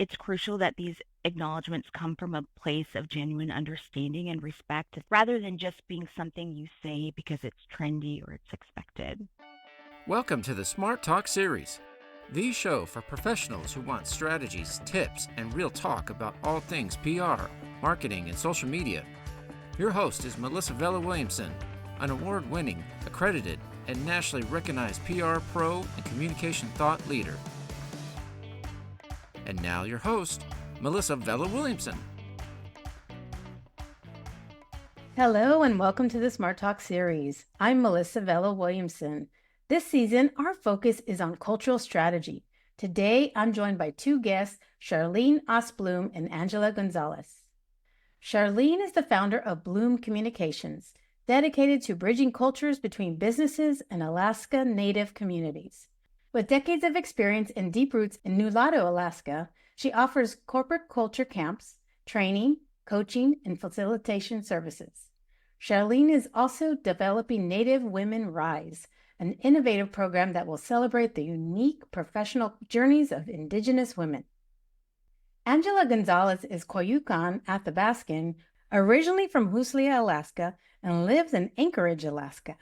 It's crucial that these acknowledgments come from a place of genuine understanding and respect rather than just being something you say because it's trendy or it's expected. Welcome to the Smart Talk series, the show for professionals who want strategies, tips, and real talk about all things PR, marketing, and social media. Your host is Melissa Vella Williamson, an award-winning, accredited, and nationally recognized PR pro and communication thought leader. And now your host, Melissa Vella Williamson. Hello and welcome to the Smart Talk series. I'm Melissa Vella Williamson. This season, our focus is on cultural strategy. Today, I'm joined by two guests, Charlene Ostbloom and Angela Gonzalez. Charlene is the founder of Bloom Communications, dedicated to bridging cultures between businesses and Alaska Native communities. With decades of experience and deep roots in Nulato, Alaska, she offers corporate culture camps, training, coaching, and facilitation services. Charlene is also developing Native Women Rise, an innovative program that will celebrate the unique professional journeys of Indigenous women. Angela Gonzalez is Koyukon Athabascan, originally from Huslia, Alaska, and lives in Anchorage, Alaska.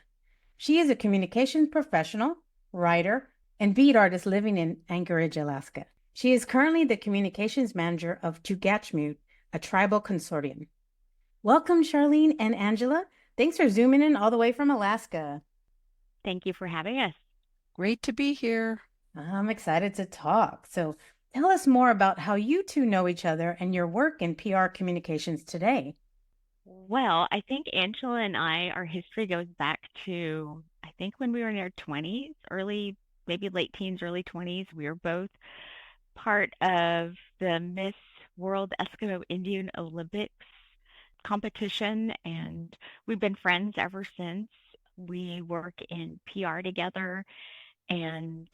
She is a communications professional, writer, and beat artist living in Anchorage, Alaska. She is currently the communications manager of Chugachmute, a tribal consortium. Welcome, Charlene and Angela. Thanks for zooming in all the way from Alaska. Thank you for having us. Great to be here. I'm excited to talk. So tell us more about how you two know each other and your work in PR communications today. Well, I think Angela and our history goes back to, I think when we were in our 20s, maybe late teens, early 20s. We were both part of the Miss World Eskimo Indian Olympics competition, and we've been friends ever since. We work in PR together, and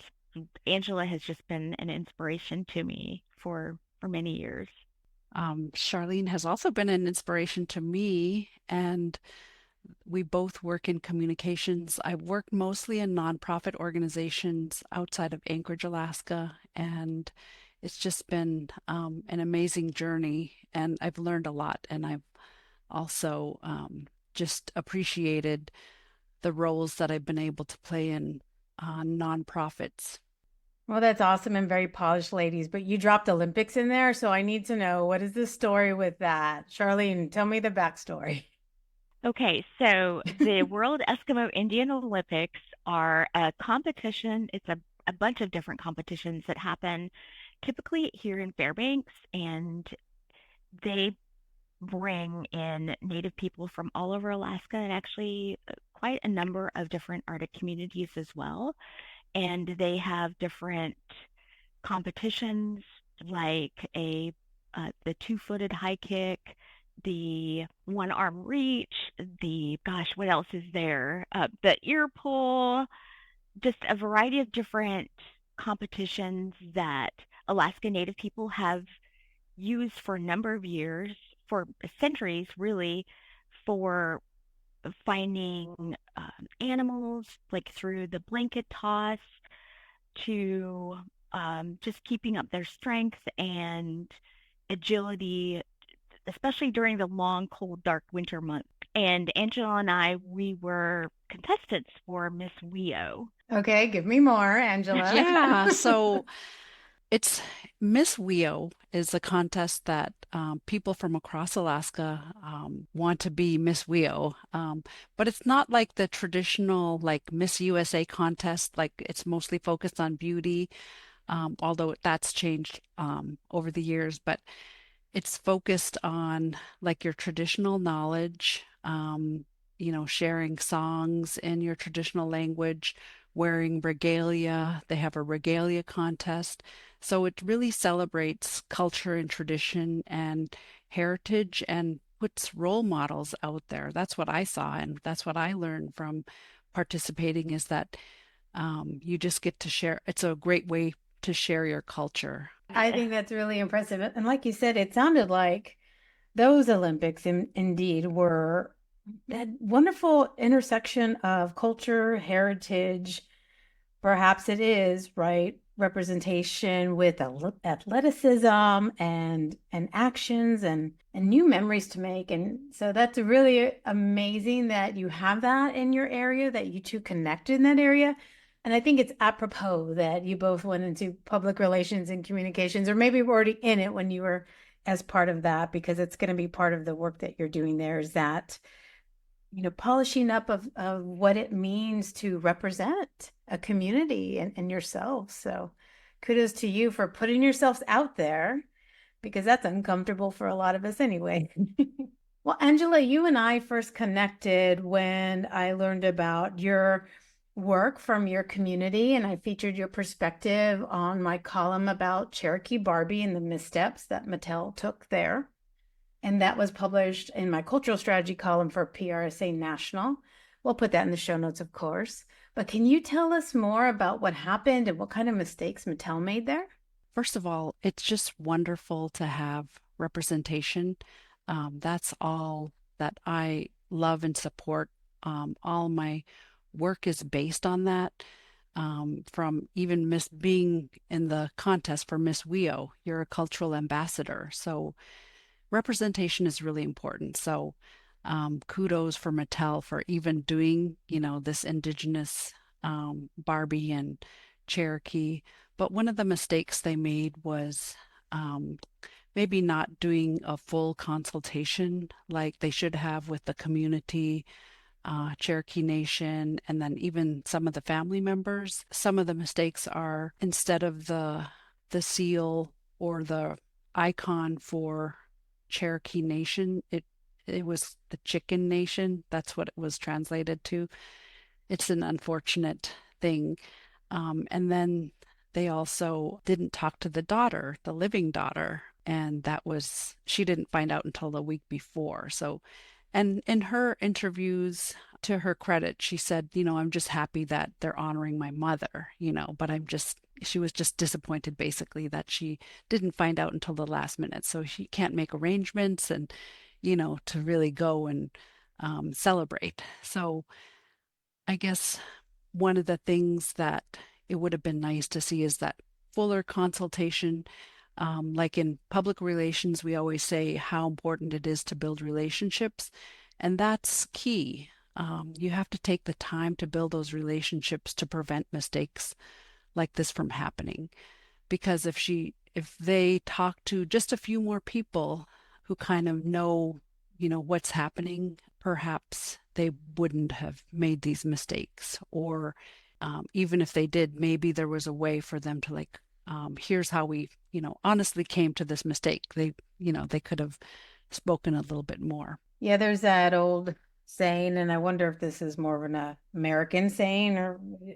Angela has just been an inspiration to me for many years. Charlene has also been an inspiration to me, and we both work in communications. I work mostly in nonprofit organizations outside of Anchorage, Alaska, and it's just been an amazing journey, and I've learned a lot, and I've also just appreciated the roles that I've been able to play in nonprofits. Well, that's awesome and very polished, ladies, but you dropped Olympics in there, so I need to know, what is the story with that? Charlene, tell me the backstory. Okay, so the World Eskimo Indian Olympics are a competition. It's a bunch of different competitions that happen typically here in Fairbanks, and they bring in Native people from all over Alaska and actually quite a number of different Arctic communities as well. And they have different competitions like the two-footed high kick, the one-arm reach, what else is there? The ear pull, just a variety of different competitions that Alaska Native people have used for a number of years, for centuries really, for finding animals, like through the blanket toss to just keeping up their strength and agility, especially during the long, cold, dark winter months. And Angela and we were contestants for Miss WEO. Okay, give me more, Angela. Yeah, so it's Miss WEO is a contest that people from across Alaska want to be Miss WEO, but it's not like the traditional like Miss USA contest. Like it's mostly focused on beauty, although that's changed over the years. But it's focused on like your traditional knowledge, sharing songs in your traditional language, wearing regalia. They have a regalia contest. So it really celebrates culture and tradition and heritage and puts role models out there. That's what I saw, and that's what I learned from participating is that you just get to share. It's a great way to share your culture. I think that's really impressive. And like you said, it sounded like those Olympics indeed were that wonderful intersection of culture, heritage. Perhaps it is, right? representation with athleticism and actions and new memories to make. And so that's really amazing that you have that in your area, that you two connected in that area. And I think it's apropos that you both went into public relations and communications, or maybe were already in it when you were as part of that, because it's going to be part of the work that you're doing there, is that polishing up of what it means to represent a community and yourself. So kudos to you for putting yourselves out there, because that's uncomfortable for a lot of us anyway. Well, Angela, you and I first connected when I learned about your work from your community, and I featured your perspective on my column about Cherokee Barbie and the missteps that Mattel took there. And that was published in my cultural strategy column for PRSA National. We'll put that in the show notes, of course. But can you tell us more about what happened and what kind of mistakes Mattel made there? First of all, it's just wonderful to have representation. That's all that I love and support. All my work is based on that. From even Miss being in the contest for Miss WIO, you're a cultural ambassador. So representation is really important. So kudos for Mattel for even doing, this indigenous Barbie and Cherokee. But one of the mistakes they made was um, maybe not doing a full consultation like they should have with the community, Cherokee Nation, and then even some of the family members. Some of the mistakes are, instead of the seal or the icon for Cherokee Nation, it was the Chicken Nation. That's what it was translated to. It's an unfortunate thing. And then they also didn't talk to the daughter, the living daughter, and she didn't find out until the week before. So, and in her interviews, to her credit, she said, I'm just happy that they're honoring my mother, but she was just disappointed basically that she didn't find out until the last minute. So she can't make arrangements and, to really go and celebrate. So I guess one of the things that it would have been nice to see is that fuller consultation. Like in public relations, we always say how important it is to build relationships, and that's key. You have to take the time to build those relationships to prevent mistakes like this from happening. Because if they talk to just a few more people who kind of know, what's happening, perhaps they wouldn't have made these mistakes. Or even if they did, maybe there was a way for them to here's how we, honestly came to this mistake. They could have spoken a little bit more. Yeah, there's that old saying, and I wonder if this is more of an American saying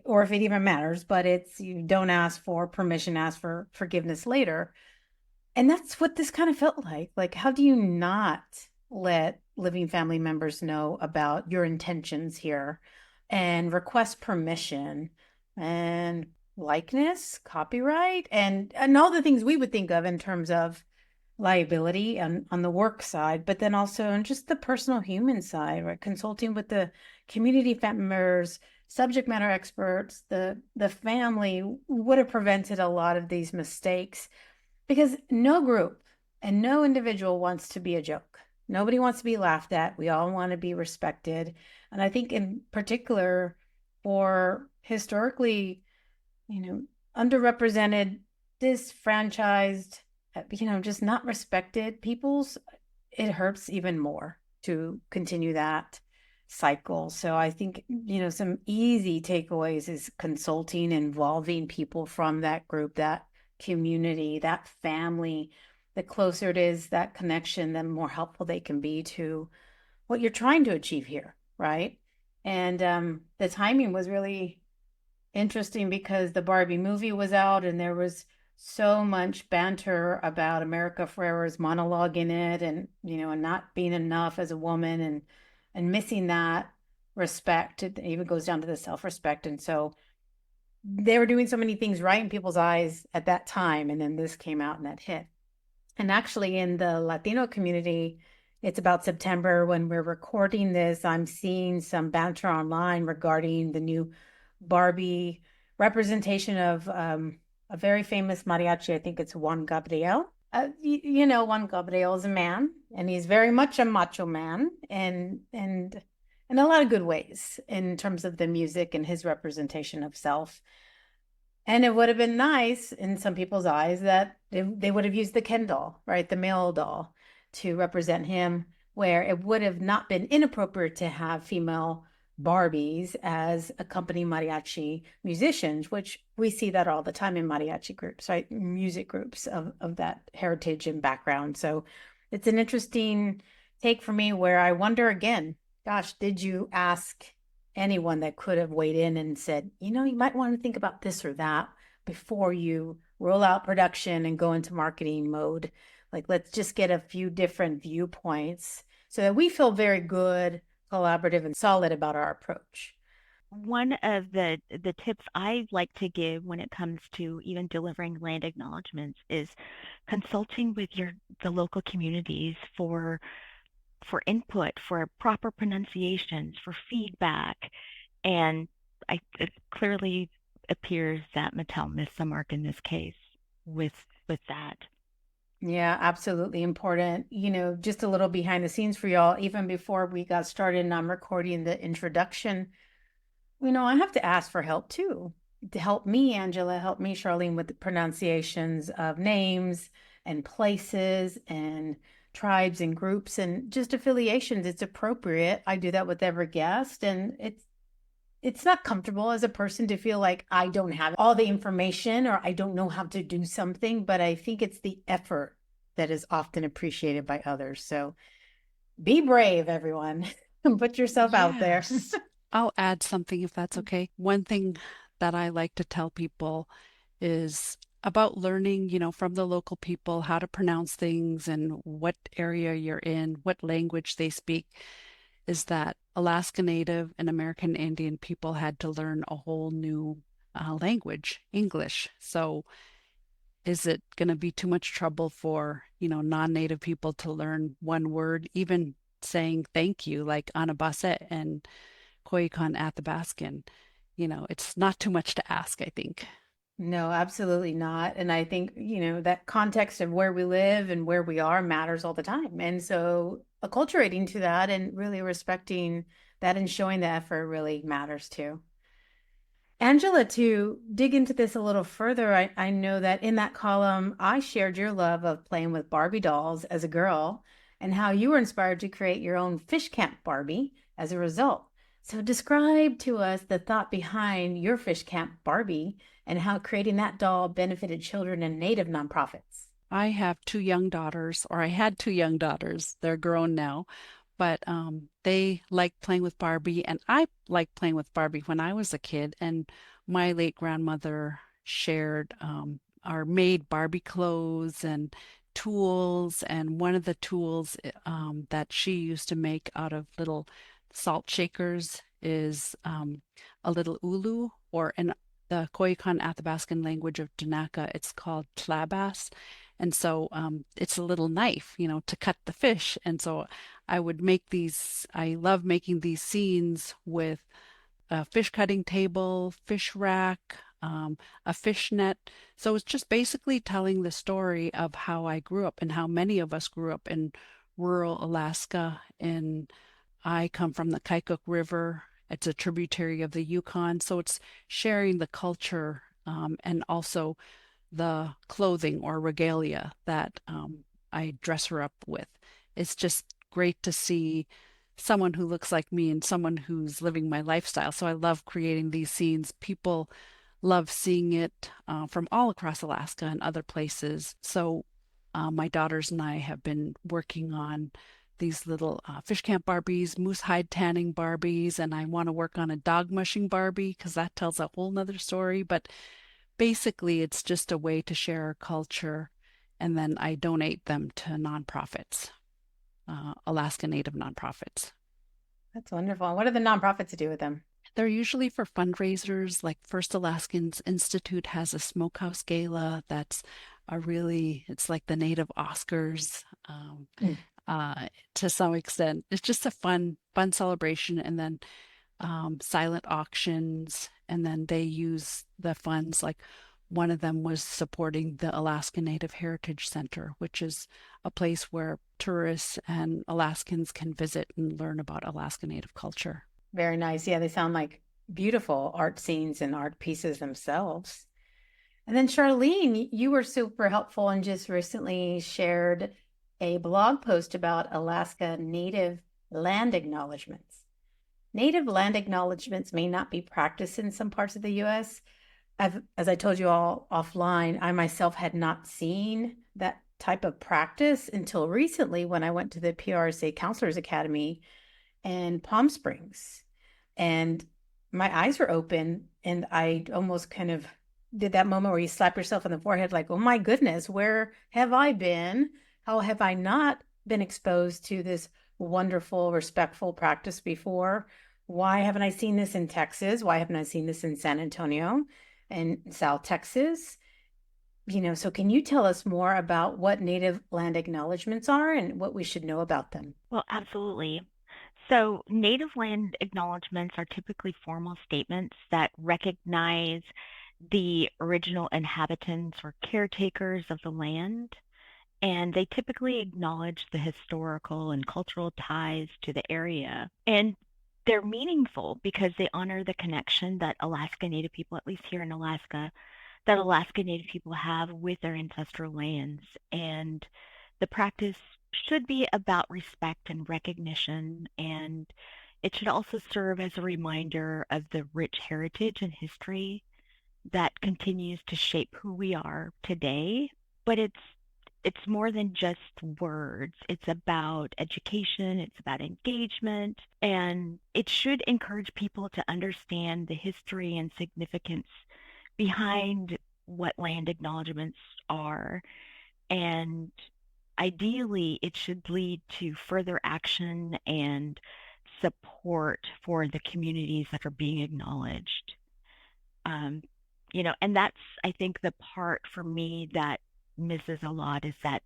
or if it even matters, but it's you don't ask for permission, ask for forgiveness later. And that's what this kind of felt like. Like, how do you not let living family members know about your intentions here and request permission and likeness, copyright, and all the things we would think of in terms of liability on the work side, but then also on just the personal human side, right? Consulting with the community members, subject matter experts, the family would have prevented a lot of these mistakes, because no group and no individual wants to be a joke. Nobody wants to be laughed at. We all want to be respected. And I think in particular for historically, underrepresented, disfranchised, just not respected peoples, it hurts even more to continue that cycle. So I think, some easy takeaways is consulting, involving people from that group, that community, that family. The closer it is, that connection, the more helpful they can be to what you're trying to achieve here, right? And the timing was really interesting because the Barbie movie was out and there was so much banter about America Ferrera's monologue in it, and and not being enough as a woman, and missing that respect. It even goes down to the self-respect. And so they were doing so many things right in people's eyes at that time, and then this came out and that hit. And actually in the Latino community, it's about September when we're recording this, I'm seeing some banter online regarding the new Barbie representation of a very famous mariachi. I think it's Juan Gabriel. You know, Juan Gabriel is a man, and he's very much a macho man, and in a lot of good ways in terms of the music and his representation of self. And it would have been nice in some people's eyes that they would have used the Ken doll, right? The male doll to represent him, where it would have not been inappropriate to have female Barbies as accompanying mariachi musicians, which we see that all the time in mariachi groups, right? Music groups of that heritage and background. So it's an interesting take for me where I wonder again, gosh, did you ask anyone that could have weighed in and said, you know, you might want to think about this or that before you roll out production and go into marketing mode? Like, let's just get a few different viewpoints so that we feel very good, collaborative, and solid about our approach. One of the tips I like to give when it comes to even delivering land acknowledgements is consulting with the local communities for input, for proper pronunciations, for feedback. And it clearly appears that Mattel missed the mark in this case with that. Yeah, absolutely important. You know, just a little behind the scenes for y'all, even before we got started and I'm recording the introduction, you know, I have to ask for help too. To help me, Angela, help me, Charlene, with the pronunciations of names and places and tribes and groups and just affiliations. It's appropriate. I do that with every guest, and it's not comfortable as a person to feel like I don't have all the information or I don't know how to do something, but I think it's the effort that is often appreciated by others. So be brave, everyone, and put yourself out there. Yes. I'll add something if that's okay. One thing that I like to tell people is about learning, from the local people how to pronounce things and what area you're in, what language they speak, is that Alaska Native and American Indian people had to learn a whole new language, English. So is it going to be too much trouble for, non-native people to learn one word, even saying thank you, like Anabase and Koyukon Athabaskan? It's not too much to ask, I think. No, absolutely not. And I think, that context of where we live and where we are matters all the time. And so acculturating to that and really respecting that and showing the effort really matters too. Angela, to dig into this a little further, I know that in that column, I shared your love of playing with Barbie dolls as a girl and how you were inspired to create your own fish camp Barbie as a result. So, describe to us the thought behind your fish camp Barbie and how creating that doll benefited children and Native nonprofits. I have two young daughters, or I had two young daughters. They're grown now, but they like playing with Barbie, and I liked playing with Barbie when I was a kid. And my late grandmother shared or made Barbie clothes and tools. And one of the tools that she used to make out of little salt shakers is a little ulu, or in the Koyukon Athabaskan language of Danaka, it's called tlabas. And so it's a little knife, to cut the fish. And so I would make these, I love making these scenes with a fish cutting table, fish rack, a fish net. So it's just basically telling the story of how I grew up and how many of us grew up in rural Alaska. And I come from the Kaikuk River. It's a tributary of the Yukon. So it's sharing the culture and also the clothing or regalia that I dress her up with. It's just great to see someone who looks like me and someone who's living my lifestyle. So I love creating these scenes. People love seeing it from all across Alaska and other places. So my daughters and I have been working on these little fish camp Barbies, moose hide tanning Barbies, and I want to work on a dog mushing Barbie because that tells a whole nother story. But basically, it's just a way to share our culture, and then I donate them to nonprofits, Alaska Native nonprofits. That's wonderful. What do the nonprofits do with them? They're usually for fundraisers, like First Alaskans Institute has a smokehouse gala that's it's like the Native Oscars. Mm. To some extent, it's just a fun celebration, and then silent auctions, and then they use the funds like One of them was supporting the Alaska Native Heritage Center, which is a place where tourists and Alaskans can visit and learn about Alaska Native culture. Very nice. Yeah, they sound like beautiful art scenes and art pieces themselves. And then Charlene, you were super helpful and just recently shared a blog post about Alaska Native land acknowledgements. Native land acknowledgements may not be practiced in some parts of the US. As I told you all offline, I myself had not seen that type of practice until recently when I went to the PRSA Counselors Academy in Palm Springs. And my eyes were open, and I almost kind of did that moment where you slap yourself on the forehead, like, oh my goodness, where have I been? How have I not been exposed to this wonderful, respectful practice before? Why haven't I seen this in Texas? Why haven't I seen this in San Antonio and South Texas? So can you tell us more about what Native land acknowledgements are and what we should know about them? Well, absolutely. So, native land acknowledgements are typically formal statements that recognize the original inhabitants or caretakers of the land, and they typically acknowledge the historical and cultural ties to the area. And they're meaningful because they honor the connection that Alaska Native people, at least here in Alaska, that Alaska Native people have with their ancestral lands. And the practice should be about respect and recognition, and it should also serve as a reminder of the rich heritage and history that continues to shape who we are today. But it's more than just words. It's about education, it's about engagement, and it should encourage people to understand the history and significance behind what land acknowledgements are. And ideally, it should lead to further action and support for the communities that are being acknowledged. Um, and that's, I think, the part for me that misses a lot is that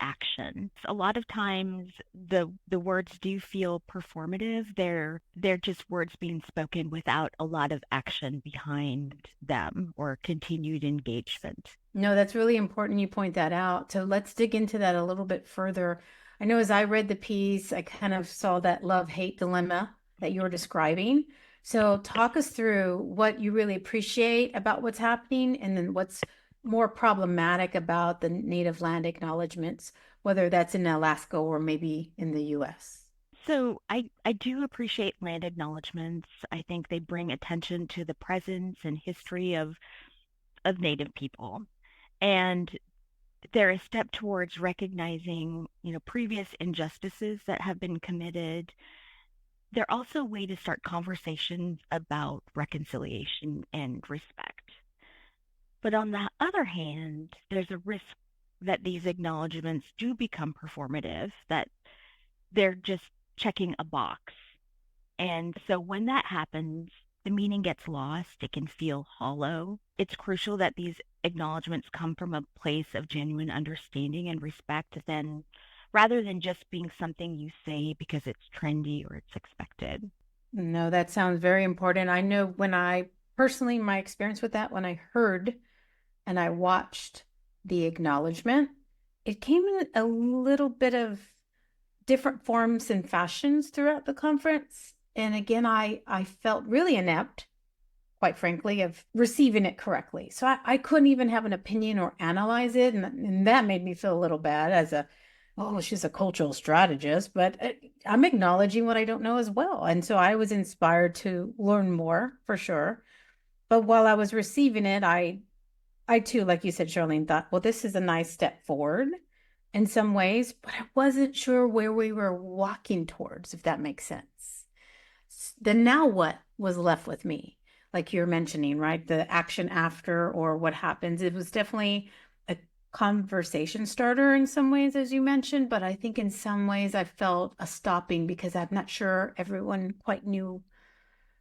action. A lot of times the words do feel performative. They're just words being spoken without a lot of action behind them or continued engagement. No, that's really important you point that out. So let's dig into that a little bit further. I know as I read the piece, I kind of saw that love-hate dilemma that you were describing. So talk us through what you really appreciate about what's happening and then what's more problematic about the native land acknowledgements, whether that's in Alaska or maybe in the US. So I do appreciate land acknowledgements. I think they bring attention to the presence and history of Native people. And they're a step towards recognizing, previous injustices that have been committed. They're also a way to start conversations about reconciliation and respect. But on the other hand, there's a risk that these acknowledgements do become performative, that they're just checking a box. And so when that happens, the meaning gets lost. It can feel hollow. It's crucial that these acknowledgements come from a place of genuine understanding and respect, then rather than just being something you say because it's trendy or it's expected. No, that sounds very important. I know when I personally, my experience with that, when I heard and I watched the acknowledgement, it came in a little bit of different forms and fashions throughout the conference. And again, I felt really inept, quite frankly, of receiving it correctly. So I couldn't even have an opinion or analyze it. And that made me feel a little bad as she's a cultural strategist, but I'm acknowledging what I don't know as well. And so I was inspired to learn more for sure. But while I was receiving it, I too, like you said, Charlene, thought, well, this is a nice step forward in some ways, but I wasn't sure where we were walking towards, if that makes sense. Then now what was left with me? Like you're mentioning, right? The action after or what happens. It was definitely a conversation starter in some ways, as you mentioned, but I think in some ways I felt a stopping because I'm not sure everyone quite knew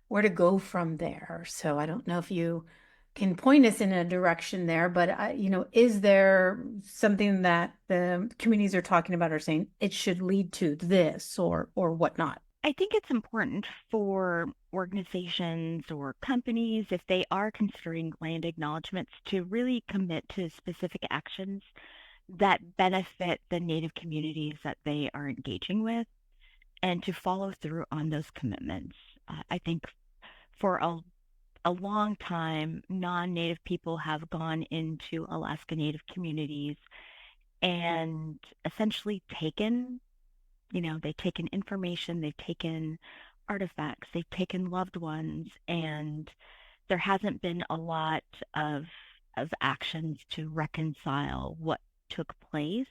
where to go from there. So I don't know if you can point us in a direction there, but is there something that the communities are talking about or saying it should lead to this or whatnot? I think it's important for organizations or companies, if they are considering land acknowledgements, to really commit to specific actions that benefit the Native communities that they are engaging with and to follow through on those commitments. I think for a long time, non-Native people have gone into Alaska Native communities and essentially they've taken information, they've taken artifacts, they've taken loved ones, and there hasn't been a lot of actions to reconcile what took place.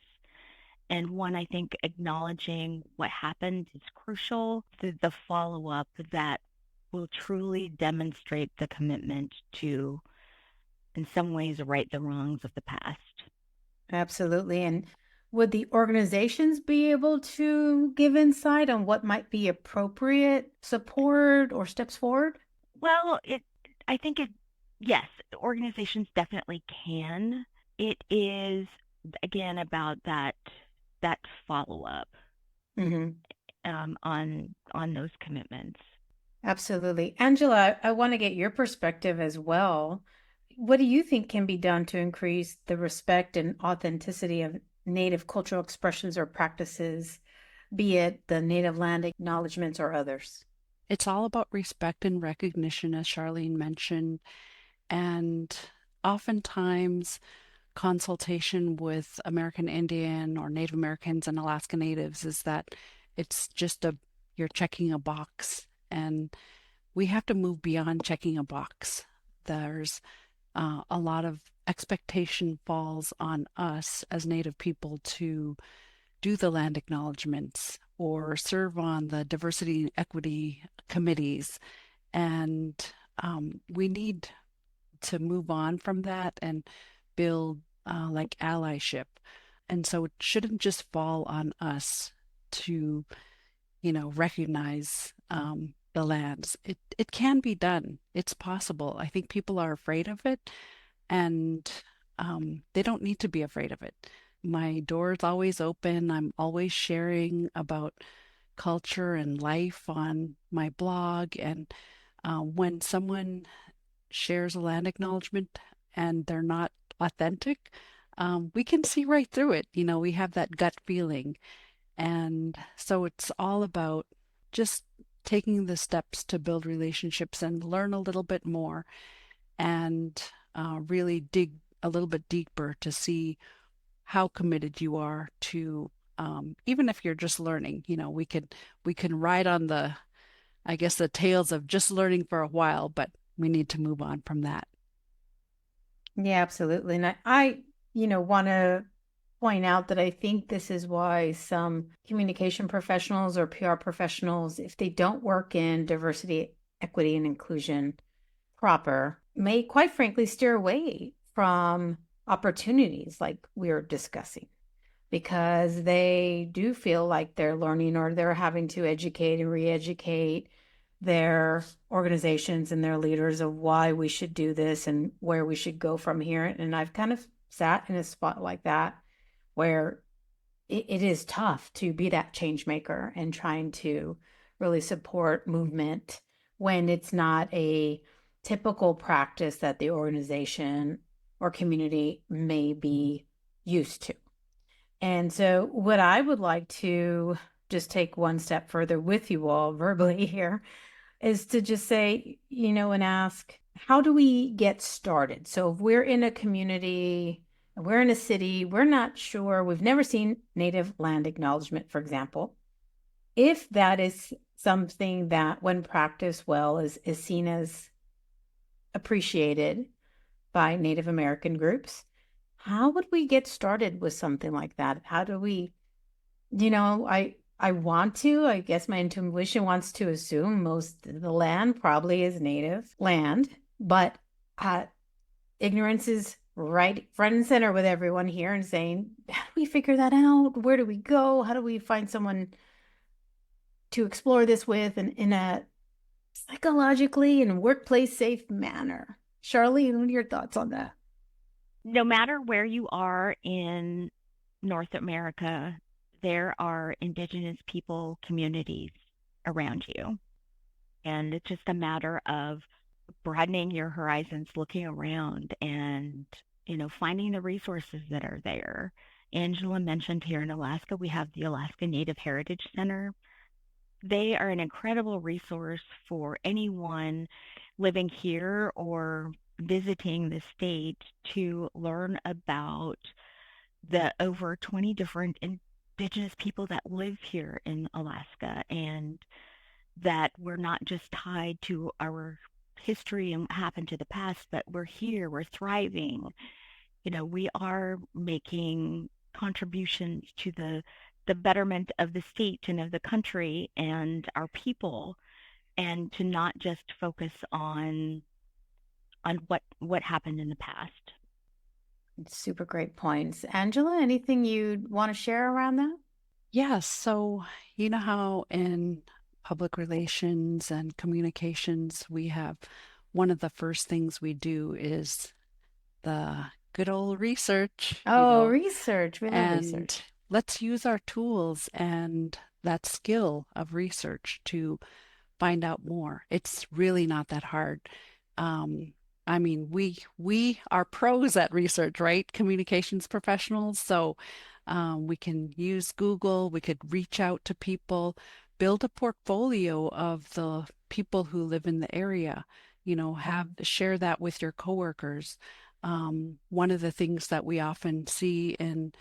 And one, I think acknowledging what happened is crucial. The follow-up that will truly demonstrate the commitment to, in some ways, right the wrongs of the past. Absolutely. And would the organizations be able to give insight on what might be appropriate support or steps forward? Well, I think yes, organizations definitely can. It is, again, about that follow-up Hmm. on those commitments. Absolutely. Angela, I want to get your perspective as well. What do you think can be done to increase the respect and authenticity of Native cultural expressions or practices, be it the native land acknowledgements or others? It's all about respect and recognition, as Charlene mentioned, and oftentimes consultation with American Indian or Native Americans and Alaska Natives is that it's just you're checking a box, and we have to move beyond checking a box. There's a lot of expectation falls on us as Native people to do the land acknowledgements or serve on the diversity and equity committees. And we need to move on from that and build like allyship. And so it shouldn't just fall on us to, recognize the lands. It can be done. It's possible. I think people are afraid of it, and they don't need to be afraid of it. My door is always open. I'm always sharing about culture and life on my blog. And when someone shares a land acknowledgement and they're not authentic, we can see right through it. We have that gut feeling. And so it's all about just taking the steps to build relationships and learn a little bit more and really dig a little bit deeper to see how committed you are to even if you're just learning. We can ride on the, I guess, the tails of just learning for a while, but we need to move on from that. Yeah, absolutely. And want to point out that I think this is why some communication professionals or PR professionals, if they don't work in diversity, equity, and inclusion proper, may quite frankly steer away from opportunities like we're discussing because they do feel like they're learning or they're having to educate and re-educate their organizations and their leaders of why we should do this and where we should go from here. And I've kind of sat in a spot like that where it is tough to be that change maker and trying to really support movement when it's not a typical practice that the organization or community may be used to. And so, what I would like to just take one step further with you all verbally here is to just say, and ask, how do we get started? So, if we're in a community, we're in a city, we're not sure, we've never seen native land acknowledgement, for example, if that is something that, when practiced well, is seen as appreciated by Native American groups, how would we get started with something like that? How do we, I want to, I guess my intuition wants to assume most of the land probably is native land, but ignorance is right front and center with everyone here and saying, how do we figure that out? Where do we go? How do we find someone to explore this with and in a psychologically and workplace safe manner? Charlene, what are your thoughts on that? No matter where you are in North America, there are indigenous people communities. around you. And it's just a matter of broadening your horizons, looking around and, finding the resources that are there. Angela mentioned here in Alaska, we have the Alaska Native Heritage Center. They are an incredible resource for anyone living here or visiting the state to learn about the over 20 different indigenous people that live here in Alaska, and that we're not just tied to our history and what happened to the past, but we're here, we're thriving. We are making contributions to the betterment of the state and of the country and our people, and to not just focus on what happened in the past. Super great points. Angela, anything you'd want to share around that? Yes, so you know how in public relations and communications, we have one of the first things we do is the good old research, Oh, research. We love and research. let's use our tools and that skill of research to find out more. It's really not that hard. Um, I mean, we are pros at research, right? Communications professionals. So we can use Google, we could reach out to people, build a portfolio of the people who live in the area, have share that with your coworkers. One of the things that we often see in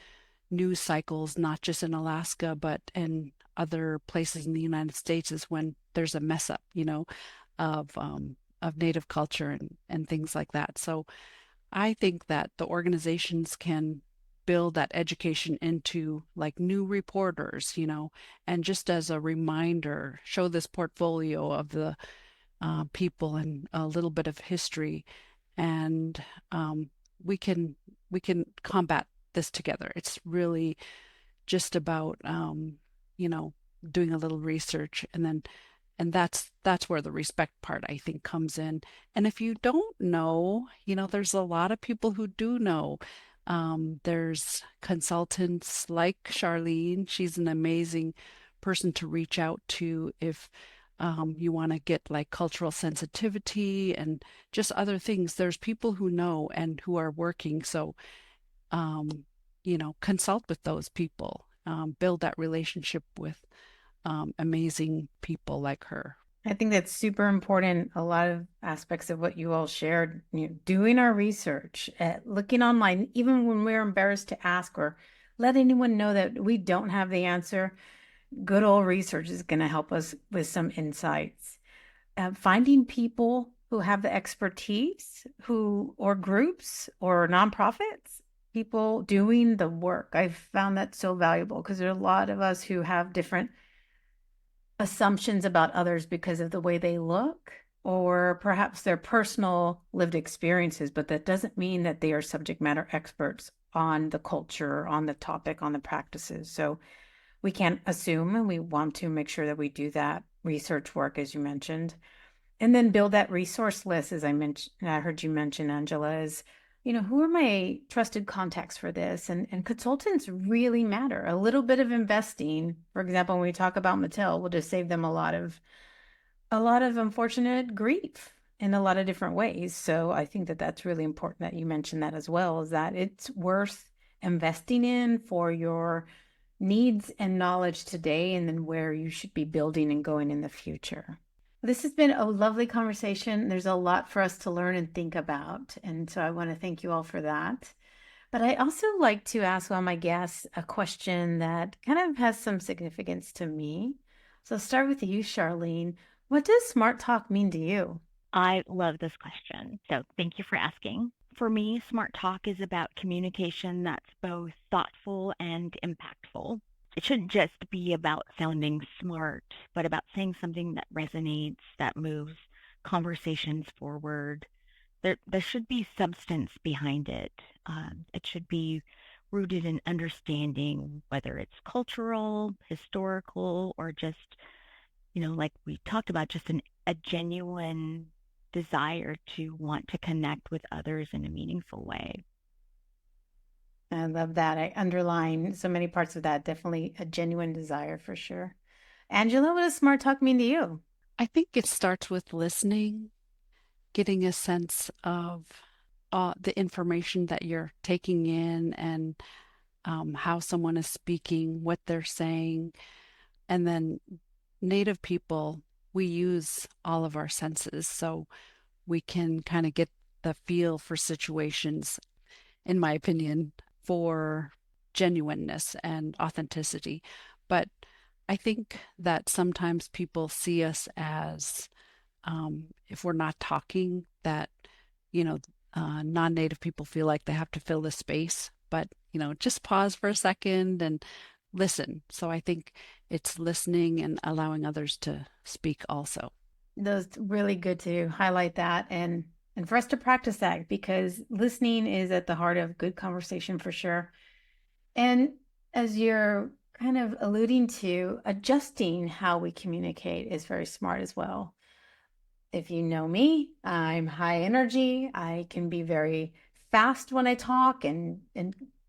news cycles, not just in Alaska, but in other places in the United States, is when there's a mess up, of Native culture and things like that. So I think that the organizations can build that education into like new reporters, and just as a reminder, show this portfolio of the people and a little bit of history, and we can we can combat this together. It's really just about you know doing a little research, and that's where the respect part I think comes in. And if you don't know, there's a lot of people who do know. There's consultants like Charlene. She's an amazing person to reach out to if you want to get like cultural sensitivity and just other things. There's people who know and who are working. So, consult with those people, build that relationship with amazing people like her. I think that's super important. A lot of aspects of what you all shared, doing our research, looking online, even when we're embarrassed to ask or let anyone know that we don't have the answer, good old research is going to help us with some insights. Finding people who have the expertise, or groups or nonprofits, people doing the work. I've found that so valuable because there are a lot of us who have different assumptions about others because of the way they look or perhaps their personal lived experiences, but that doesn't mean that they are subject matter experts on the culture, on the topic, on the practices. So we can't assume, and we want to make sure that we do that research work, as you mentioned, and then build that resource list, as I mentioned. I heard you mention, Angela, is who are my trusted contacts for this? And consultants really matter. A little bit of investing, for example, when we talk about Mattel, will just save them a lot of unfortunate grief in a lot of different ways. So I think that that's really important that you mention that as well, is that it's worth investing in for your needs and knowledge today, and then where you should be building and going in the future. This has been a lovely conversation. There's a lot for us to learn and think about. And so I want to thank you all for that. But I also like to ask all my guests a question that kind of has some significance to me. So I'll start with you, Charlene. What does smart talk mean to you? I love this question. So thank you for asking. For me, smart talk is about communication that's both thoughtful and impactful. It shouldn't just be about sounding smart, but about saying something that resonates, that moves conversations forward. There should be substance behind it. It should be rooted in understanding, whether it's cultural, historical, or just, like we talked about, just a genuine desire to want to connect with others in a meaningful way. I love that. I underline so many parts of that. Definitely a genuine desire for sure. Angela, what does smart talk mean to you? I think it starts with listening, getting a sense of the information that you're taking in and how someone is speaking, what they're saying. And then Native people, we use all of our senses. So we can kind of get the feel for situations, in my opinion, for genuineness and authenticity. But I think that sometimes people see us as, if we're not talking, that, you know, non-native people feel like they have to fill the space. But, just pause for a second and listen. So I think it's listening and allowing others to speak also. Those really good to highlight that and for us to practice that because listening is at the heart of good conversation for sure. And as you're kind of alluding to, adjusting how we communicate is very smart as well. If you know me, I'm high energy. I can be very fast when I talk and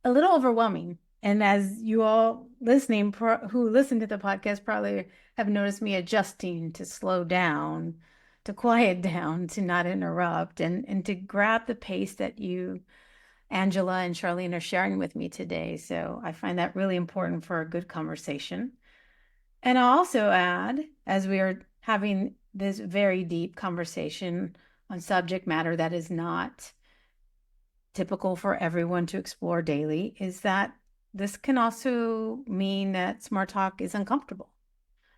a little overwhelming. And as you all listening who listen to the podcast probably have noticed me adjusting to slow down, to quiet down, to not interrupt, and to grab the pace that you, Angela and Charlene, are sharing with me today. So I find that really important for a good conversation. And I'll also add, as we are having this very deep conversation on subject matter that is not typical for everyone to explore daily, is that this can also mean that smart talk is uncomfortable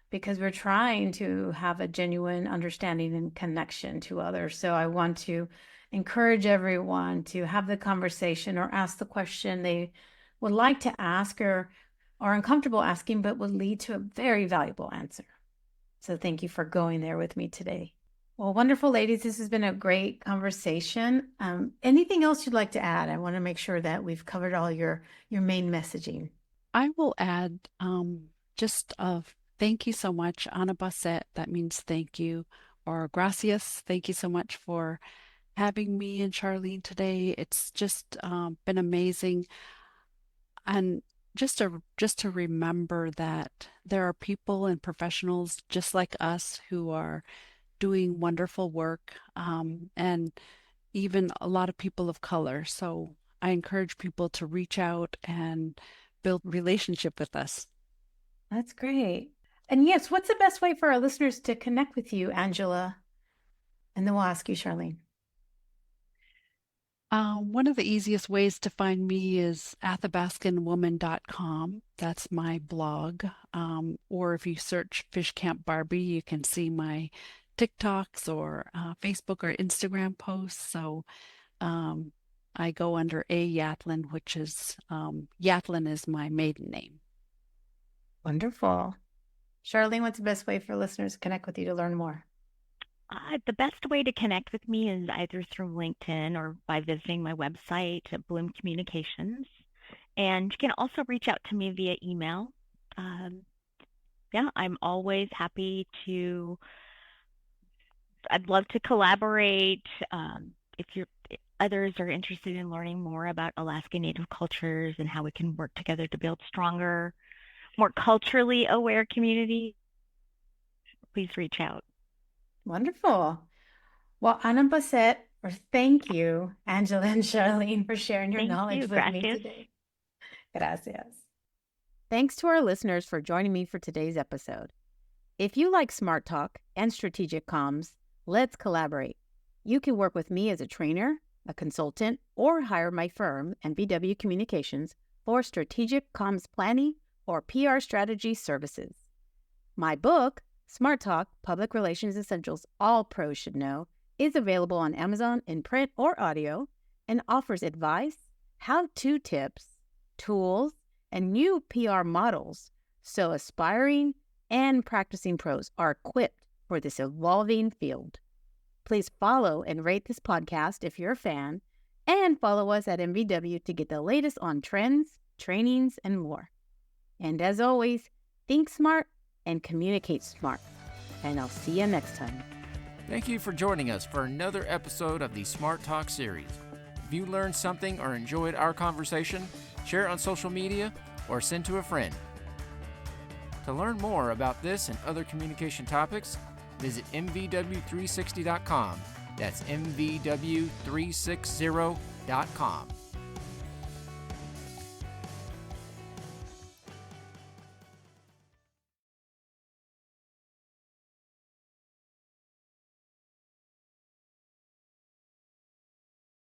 because we're trying to have a genuine understanding and connection to others. So I want to encourage everyone to have the conversation or ask the question they would like to ask or are uncomfortable asking, but would lead to a very valuable answer. So thank you for going there with me today. Well, wonderful, ladies. This has been a great conversation. Anything else you'd like to add? I want to make sure that we've covered all your main messaging. I will add just a thank you so much, Ana Basset. That means thank you. Or gracias. Thank you so much for having me and Charlene today. It's just been amazing. And just to remember that there are people and professionals just like us who are doing wonderful work, and even a lot of people of color. So I encourage people to reach out and build relationship with us. That's great. And yes, what's the best way for our listeners to connect with you, Angela? And then we'll ask you, Charlene. One of the easiest ways to find me is athabascanwoman.com. That's my blog. Or if you search Fish Camp Barbie, you can see my TikToks or Facebook or Instagram posts. So I go under A. Yatlin, which is Yatlin is my maiden name. Wonderful. Charlene, what's the best way for listeners to connect with you to learn more? The best way to connect with me is either through LinkedIn or by visiting my website at Bloom Communications. And you can also reach out to me via email. Yeah, I'm always happy to, I'd love to collaborate. If others are interested in learning more about Alaska Native cultures and how we can work together to build stronger, more culturally aware community, please reach out. Wonderful. Well, Ana Basset, or thank you, Angela and Charlene, for sharing your knowledge with me today. Gracias. Thanks to our listeners for joining me for today's episode. If you like Smart Talk and strategic comms, let's collaborate. You can work with me as a trainer, a consultant, or hire my firm, MBW Communications, for strategic comms planning or PR strategy services. My book, Smart Talk, Public Relations Essentials All Pros Should Know, is available on Amazon in print or audio and offers advice, how-to tips, tools, and new PR models so aspiring and practicing pros are equipped for this evolving field. Please follow and rate this podcast if you're a fan, and follow us at MVW to get the latest on trends, trainings, and more. And as always, think smart and communicate smart. And I'll see you next time. Thank you for joining us for another episode of the Smart Talk series. If you learned something or enjoyed our conversation, share it on social media or send to a friend. To learn more about this and other communication topics, visit mvw360.com. That's mvw360.com.